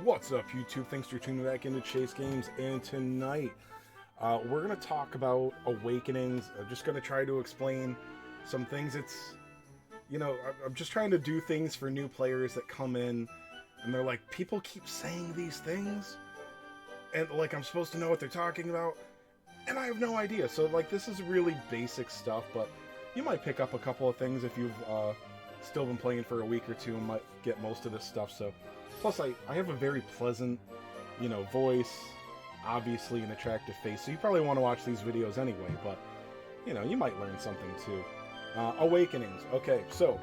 What's up, YouTube? Thanks for tuning back into Chase Games, and tonight we're going to talk about Awakenings. I'm just going to try to explain some things. I'm just trying to do things for new players that come in, and they're like, people keep saying these things, and like I'm supposed to know what they're talking about, and I have no idea. So like this is really basic stuff, but you might pick up a couple of things if you've still been playing for a week or two and might get most of this stuff. So plus I have a very pleasant, voice, obviously an attractive face, so you probably want to watch these videos anyway, but you might learn something too. Awakenings. Okay, so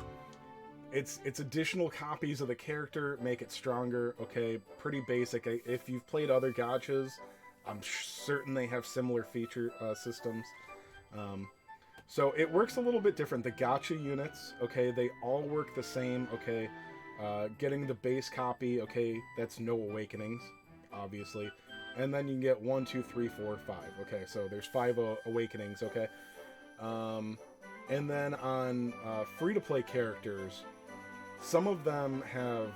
it's additional copies of the character, make it stronger. Okay, pretty basic. If you've played other gachas, I'm certain they have similar feature systems. So it works a little bit different. The gacha units, okay, they all work the same. Okay, getting the base copy, okay, that's no awakenings, obviously. And then you can get 1, 2, 3, 4, 5. Okay, so there's 5 awakenings, okay? And then on free-to-play characters, some of them have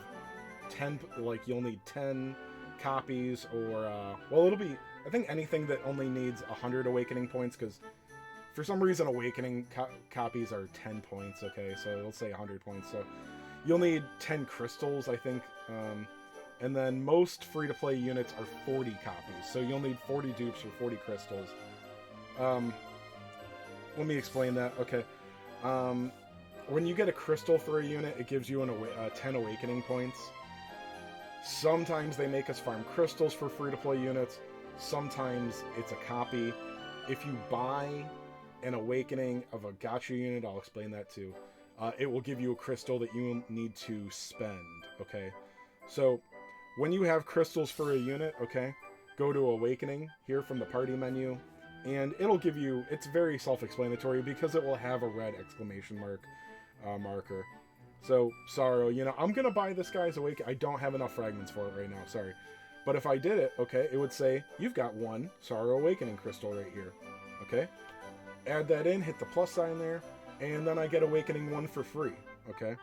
10, like you'll need 10 copies, or, well, it'll be, I think anything that only needs 100 awakening points, because for some reason awakening copies are 10 points, okay? So it'll say 100 points, so you'll need 10 crystals, I think. And then most free-to-play units are 40 copies, so you'll need 40 dupes for 40 crystals. Let me explain that. Okay. When you get a crystal for a unit, it gives you 10 awakening points. Sometimes they make us farm crystals for free-to-play units. Sometimes it's a copy. If you buy an awakening of a gacha unit, I'll explain that too. It will give you a crystal that you need to spend, okay? So, when you have crystals for a unit, okay, go to Awakening here from the party menu, and it'll give you, it's very self-explanatory because it will have a red exclamation marker. So, Sorrow, I'm going to buy this guy's Awakening. I don't have enough fragments for it right now, sorry. But if I did it, okay, it would say, you've got 1 Sorrow Awakening crystal right here, okay? Add that in, hit the plus sign there, and then I get Awakening 1 for free, okay?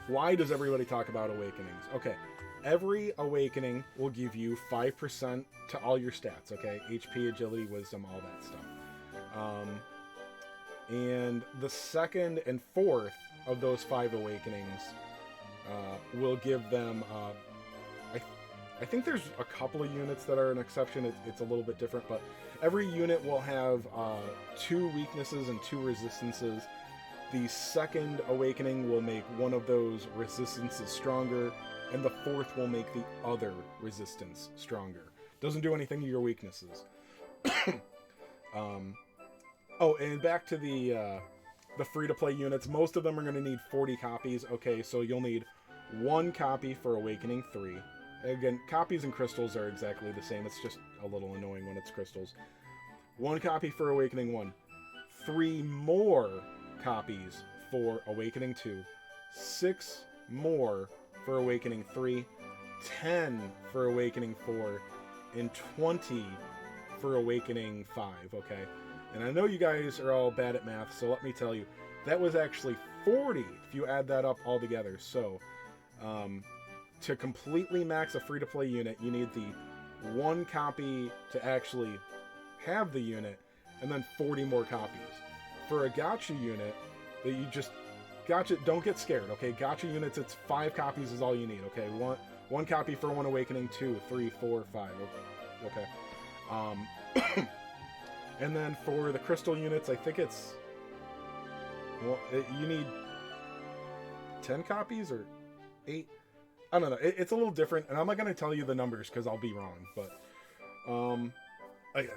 Why does everybody talk about Awakenings? Okay, every Awakening will give you 5% to all your stats, okay? HP, Agility, Wisdom, all that stuff. And the second and fourth of those 5 Awakenings will give them... I think there's a couple of units that are an exception. It's a little bit different, but every unit will have 2 weaknesses and 2 resistances. The second awakening will make one of those resistances stronger, and the fourth will make the other resistance stronger. Doesn't do anything to your weaknesses. Oh, and back to the free-to-play units. Most of them are going to need 40 copies. Okay, so you'll need 1 copy for Awakening 3. Again, copies and crystals are exactly the same. It's just a little annoying when it's crystals. 1 copy for Awakening 1. 3 more copies for Awakening 2. 6 more for Awakening 3. 10 for Awakening 4. And 20 for Awakening 5, okay? And I know you guys are all bad at math, so let me tell you, that was actually 40 if you add that up all together. So, to completely max a free-to-play unit, you need the 1 copy to actually have the unit, and then 40 more copies. For a gacha unit, that you just... Gacha, don't get scared, okay? Gacha units, it's 5 copies is all you need, okay? One copy for 1 Awakening, 2, 3, 4, 5, okay? And then for the crystal units, I think it's... Well, you need 10 copies, or 8? I don't know. It's a little different, and I'm not going to tell you the numbers because I'll be wrong, but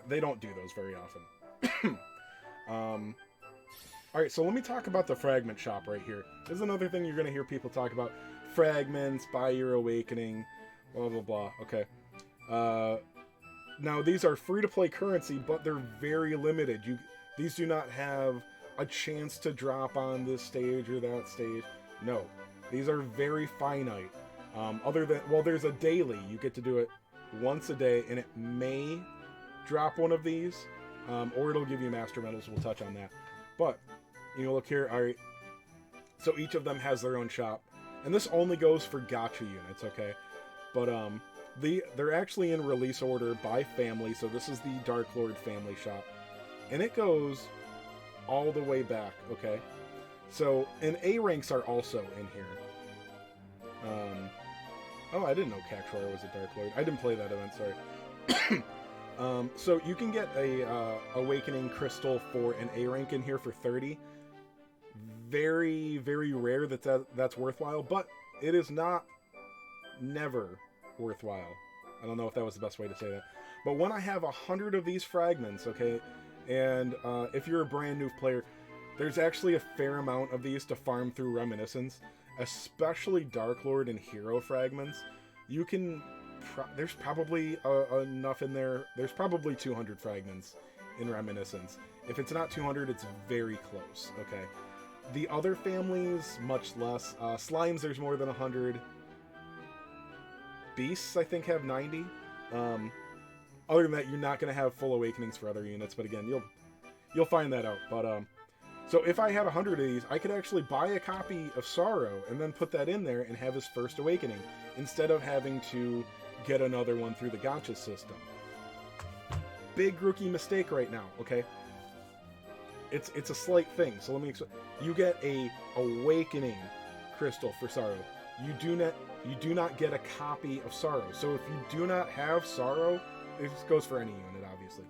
they don't do those very often. Alright, so let me talk about the fragment shop right here. This is another thing you're going to hear people talk about. Fragments, buy your awakening, blah, blah, blah. Okay. Now, these are free-to-play currency, but they're very limited. These do not have a chance to drop on this stage or that stage. No. These are very finite. Other than, well, there's a daily. You get to do it once a day, and it may drop one of these, or it'll give you master medals. We'll touch on that. But, look here. All right. So each of them has their own shop. and this only goes for gacha units, okay? But they're actually in release order by family, so this is the Dark Lord family shop, and it goes all the way back, okay? So, and A ranks are also in here. Oh, I didn't know Cactuar was a Dark Lord. I didn't play that event, sorry. So you can get a Awakening Crystal for an A rank in here for 30. Very, very rare that's worthwhile, but it is not never worthwhile. I don't know if that was the best way to say that. But when I have 100 of these fragments, okay, and if you're a brand new player, there's actually a fair amount of these to farm through Reminiscence, especially Dark Lord and Hero fragments. You can... there's probably enough in there. There's probably 200 fragments in Reminiscence. If it's not 200, it's very close, okay? The other families, much less. Slimes, there's more than 100. Beasts, I think, have 90. Other than that, you're not going to have full Awakenings for other units, but again, you'll find that out. But so if I had 100 of these, I could actually buy a copy of Sorrow and then put that in there and have his first Awakening, instead of having to get another one through the gacha system. Big rookie mistake right now, okay? It's a slight thing, so let me explain. You get a Awakening Crystal for Sorrow. You do not get a copy of Sorrow. So if you do not have Sorrow, this goes for any unit, obviously.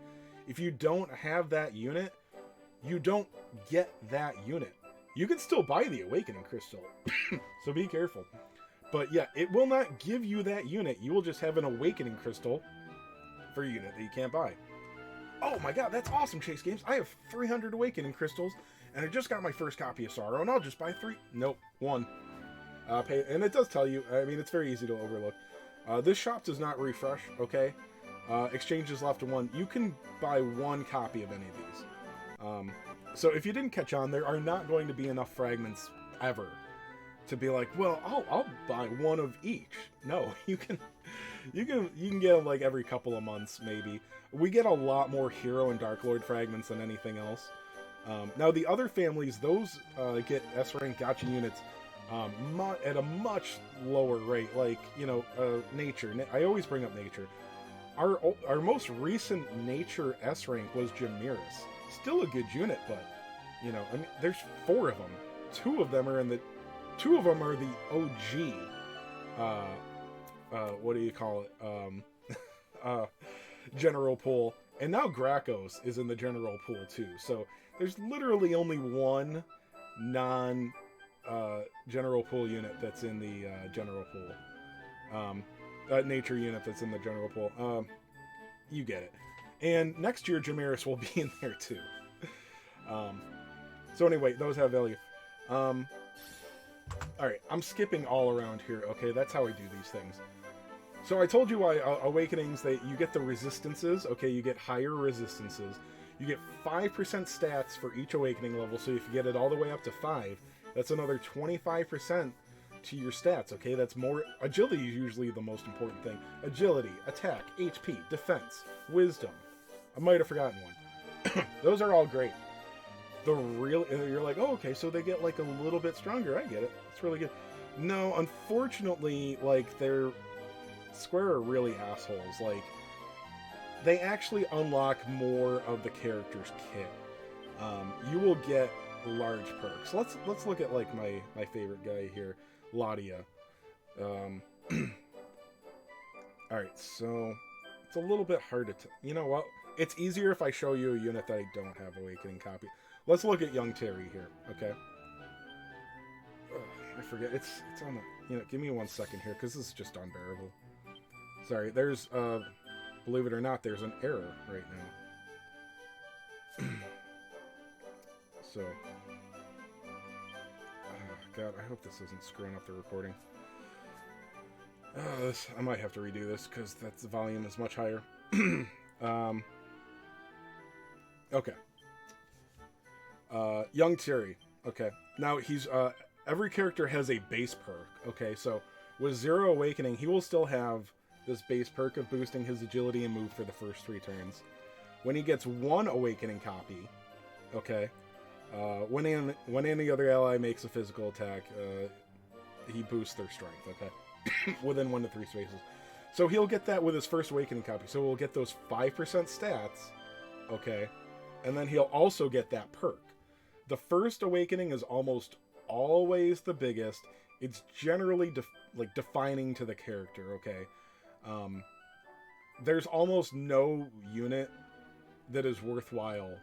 If you don't have that unit, you don't get that unit. You can still buy the Awakening Crystal, so be careful. But yeah, it will not give you that unit. You will just have an Awakening Crystal for a unit that you can't buy. Oh my god, that's awesome, Chase Games. I have 300 Awakening Crystals, and I just got my first copy of Sorrow, and I'll just buy 3. Nope, 1. Pay, and it does tell you, I mean, it's very easy to overlook. This shop does not refresh, okay? Exchanges left to 1. You can buy 1 copy of any of these. So if you didn't catch on, there are not going to be enough fragments ever to be like, well, I'll buy 1 of each. No, you can get them like every couple of months, maybe. We get a lot more Hero and Dark Lord fragments than anything else. Now the other families, those get S-rank gacha units at a much lower rate, like, you know, Nature. I always bring up Nature. Our most recent Nature S-rank was Jamiris. Still a good unit, but, you know, I mean, there's 4 of them. 2 of them are the OG, what do you call it, general pool, and now Gracchos is in the general pool too, so there's literally only 1 general pool unit that's in the general pool, Nature unit that's in the general pool. You get it. And next year Jamiris will be in there too. So anyway, those have value. Alright, I'm skipping all around here, okay? That's how I do these things. So I told you why Awakenings, that you get the resistances, okay? You get higher resistances. You get 5% stats for each Awakening level, so if you get it all the way up to 5, that's another 25% to your stats, okay? That's more... Agility is usually the most important thing. Agility, attack, HP, defense, wisdom. I might have forgotten one. Those are all great. The real... You're like, oh, okay, so they get, like, a little bit stronger. I get it. It's really good. No, unfortunately, like, Square are really assholes. Like, they actually unlock more of the character's kit. You will get large perks. Let's look at, like, my favorite guy here, Ladia. Alright, so it's a little bit hard to... You know what? It's easier if I show you a unit that I don't have Awakening copy. Let's look at Young Terry here, okay? Ugh, I forget. It's on the... You know, give me 1 second here, because this is just unbearable. Sorry, there's... believe it or not, there's an error right now. So... God, I hope this isn't screwing up the recording. I might have to redo this, because the volume is much higher. Okay. Young Terry. Okay. Now, he's, every character has a base perk. Okay, so with 0 Awakening, he will still have this base perk of boosting his agility and move for the first 3 turns. When he gets 1 Awakening copy, okay, when any other ally makes a physical attack, he boosts their strength, okay? Within 1 to 3 spaces. So he'll get that with his first Awakening copy. So we'll get those 5% stats, okay? And then he'll also get that perk. The first Awakening is almost always the biggest. It's generally defining to the character, okay? There's almost no unit that is worthwhile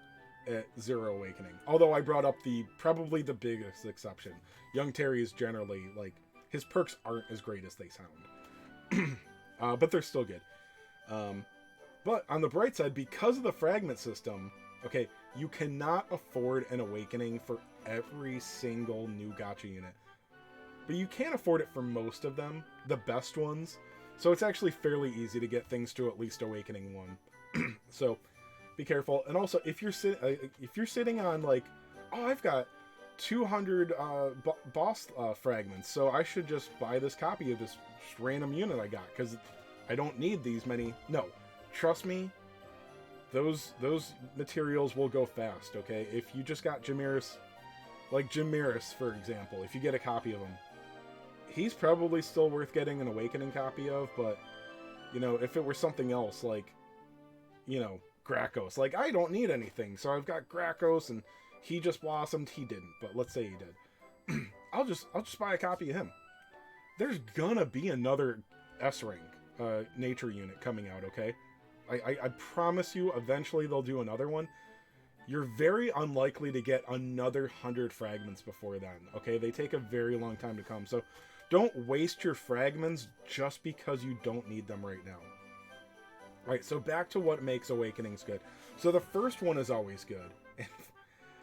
at 0 Awakening. Although I brought up probably the biggest exception. Young Terry is generally, like, his perks aren't as great as they sound. But they're still good. But on the bright side, because of the fragment system, okay, you cannot afford an Awakening for every single new gacha unit. But you can afford it for most of them, the best ones. So it's actually fairly easy to get things to at least Awakening 1. So be careful. And also, if you're sitting on, like, oh, I've got 200 boss fragments, so I should just buy this copy of this random unit I got because I don't need these many. No, trust me, those materials will go fast, okay? If you just got Jamiris, like Jamiris, for example, if you get a copy of him, he's probably still worth getting an Awakening copy of, but, you know, if it were something else, like, you know, Gracchus, like, I don't need anything, so I've got Gracchus, and he just blossomed, he didn't, but let's say he did. I'll just buy a copy of him. There's gonna be another S-Rank nature unit coming out, okay? I promise you, eventually they'll do another one. You're very unlikely to get another 100 fragments before then, okay? They take a very long time to come, so don't waste your fragments just because you don't need them right now. Right, so back to what makes Awakenings good. So the first one is always good.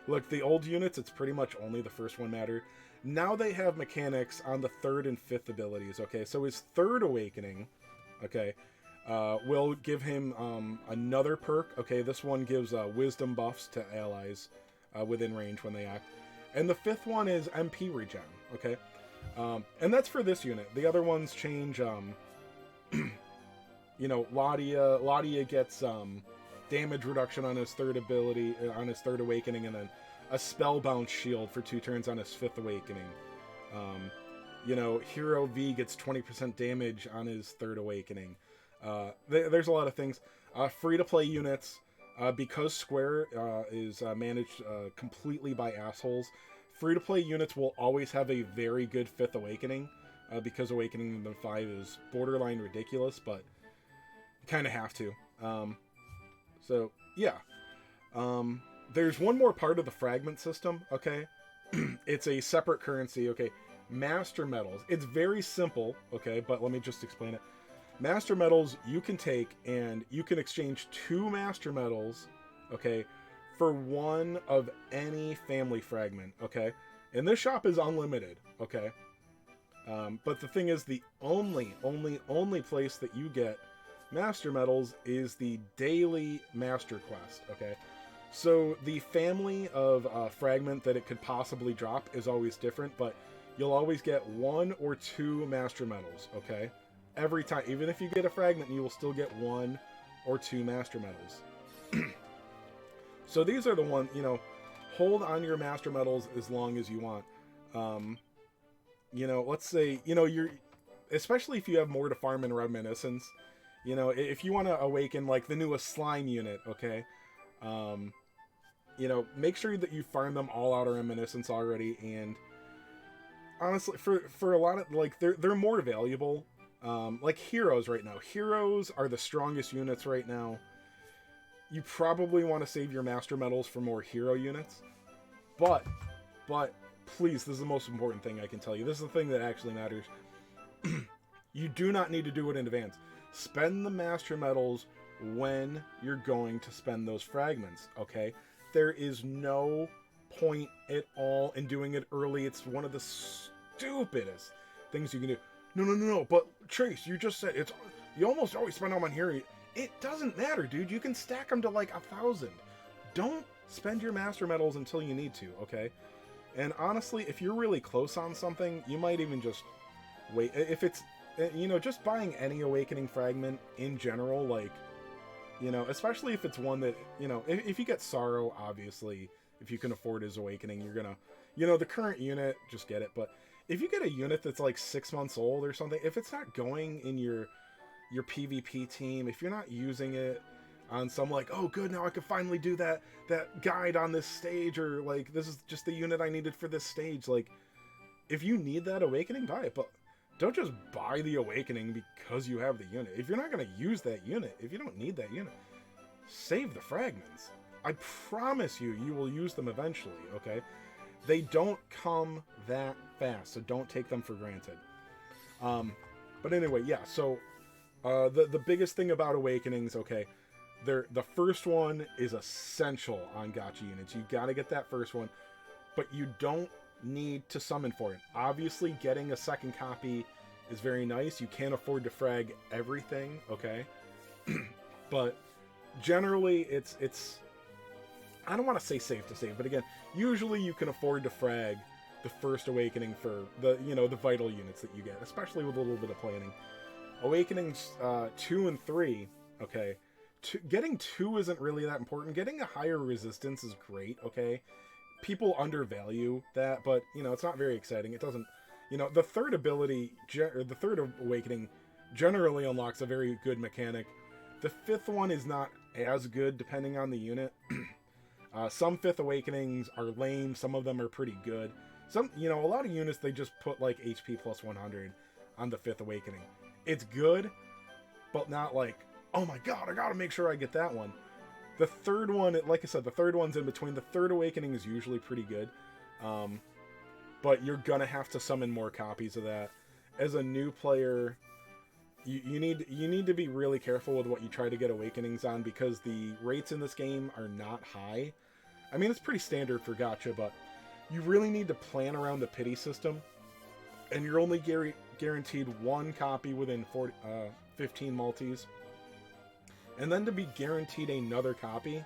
Look, the old units, it's pretty much only the first one mattered. Now they have mechanics on the 3rd and 5th abilities, okay? So his 3rd Awakening, okay, will give him another perk. Okay, this one gives wisdom buffs to allies within range when they act. And the 5th one is MP regen, okay? And that's for this unit. The other ones change, you know, Ladia gets damage reduction on his 3rd ability, on his 3rd Awakening, and then a spellbound shield for 2 turns on his 5th Awakening. You know, Hero V gets 20% damage on his 3rd Awakening. There's a lot of things. Free-to-play units, because Square is managed completely by assholes, free-to-play units will always have a very good 5th Awakening, because Awakening them 5 is borderline ridiculous, but you kind of have to. So, yeah. There's one more part of the fragment system, okay? It's a separate currency, okay? Master Metals. It's very simple, okay? But let me just explain it. Master Metals, you can take and you can exchange 2 Master Metals, okay, for 1 of any family fragment, okay? And this shop is unlimited, okay? But the thing is, the only place that you get Master Metals is the daily Master Quest, okay? So the family of fragment that it could possibly drop is always different, but you'll always get 1 or 2 Master Metals, okay? Every time. Even if you get a fragment, you will still get 1 or 2 Master Metals. So these are the ones, you know, hold on your Master Metals as long as you want. You know, let's say, you know, especially if you have more to farm in Reminiscence, you know, if you want to awaken, like, the newest slime unit, okay, you know, make sure that you farm them all out of Reminiscence already, and honestly, for a lot of, like, they're more valuable. Like Heroes right now. Heroes are the strongest units right now. You probably want to save your Master Metals for more hero units. But, please, this is the most important thing I can tell you. This is the thing that actually matters. You do not need to do it in advance. Spend the Master Metals when you're going to spend those fragments, okay? There is no point at all in doing it early. It's one of the stupidest things you can do. No, but Chase, you just said you almost always spend them on hero. It doesn't matter, dude. You can stack them to like 1,000. Don't spend your Master Metals until you need to, okay? And honestly, if you're really close on something, you might even just wait. If it's, you know, just buying any Awakening fragment in general, like, you know, especially if it's one that, you know, if you get Sorrow, obviously, if you can afford his Awakening, you're gonna, you know, the current unit, just get it. But if you get a unit that's like 6 months old or something, if it's not going in your PvP team, if you're not using it on some like, oh good, now I can finally do that guide on this stage, or like this is just the unit I needed for this stage, like if you need that awakening, buy it, but don't just buy the awakening because you have the unit. If you're not going to use that unit, if you don't need that unit, save the fragments. I promise you, you will use them eventually, okay? They don't come that fast, so don't take them for granted. But anyway, yeah, so the biggest thing about awakenings, okay, the first one is essential on gacha units. You got to get that first one, but you don't need to summon for it. Obviously, getting a second copy is very nice. You can't afford to frag everything, okay? But generally, it's I don't want to say safe to save, but again, usually you can afford to frag the first awakening for the the vital units that you get, especially with a little bit of planning. Awakenings 2 and 3, okay? Getting 2 isn't really that important. Getting a higher resistance is great, okay? People undervalue that, but it's not very exciting. It doesn't, the third ability, or the third awakening generally unlocks a very good mechanic. The fifth one is not as good depending on the unit. Some fifth awakenings are lame, some of them are pretty good. Some, a lot of units, they just put like HP plus 100 on the fifth awakening. It's good, but not like, oh my god, I gotta make sure I get that one. The third one, like I said, the third one's in between. The third awakening is usually pretty good. But you're gonna have to summon more copies of that. As a new player, you need to be really careful with what you try to get awakenings on, because the rates in this game are not high. I mean, it's pretty standard for gacha, but you really need to plan around the pity system. And you're only guaranteed one copy within 15 multis. And then to be guaranteed another copy,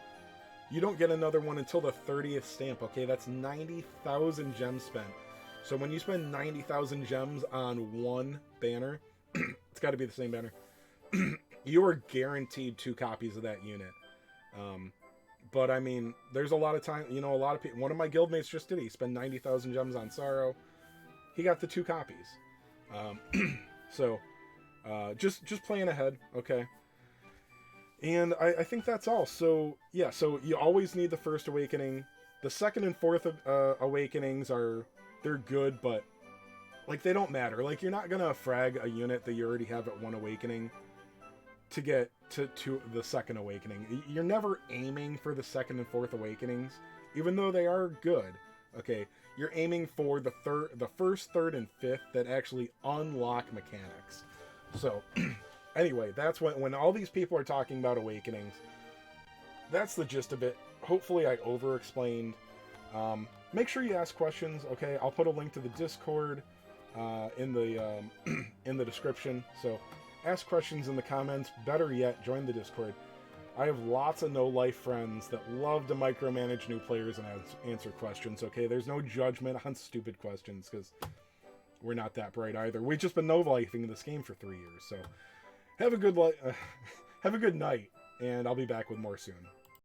you don't get another one until the 30th stamp, okay? That's 90,000 gems spent. So when you spend 90,000 gems on one banner, it's got to be the same banner, you are guaranteed 2 copies of that unit. But I mean, there's a lot of time, a lot of people, one of my guildmates just did it. He spent 90,000 gems on Sorrow. He got the 2 copies. So just playing ahead, okay? And I think that's all. So, yeah, so you always need the first awakening. The second and fourth awakenings they're good, but, like, they don't matter. Like, you're not going to frag a unit that you already have at 1 awakening to get to the second awakening. You're never aiming for the second and fourth awakenings, even though they are good, okay? You're aiming for the first, third, and fifth that actually unlock mechanics. So... Anyway, that's when all these people are talking about awakenings. That's the gist of it. Hopefully I over-explained. Make sure you ask questions, okay? I'll put a link to the Discord in the description. So ask questions in the comments. Better yet, join the Discord. I have lots of no-life friends that love to micromanage new players and answer questions, okay? There's no judgment on stupid questions, because we're not that bright either. We've just been no-lifing this game for 3 years, so... Have a good night, and I'll be back with more soon.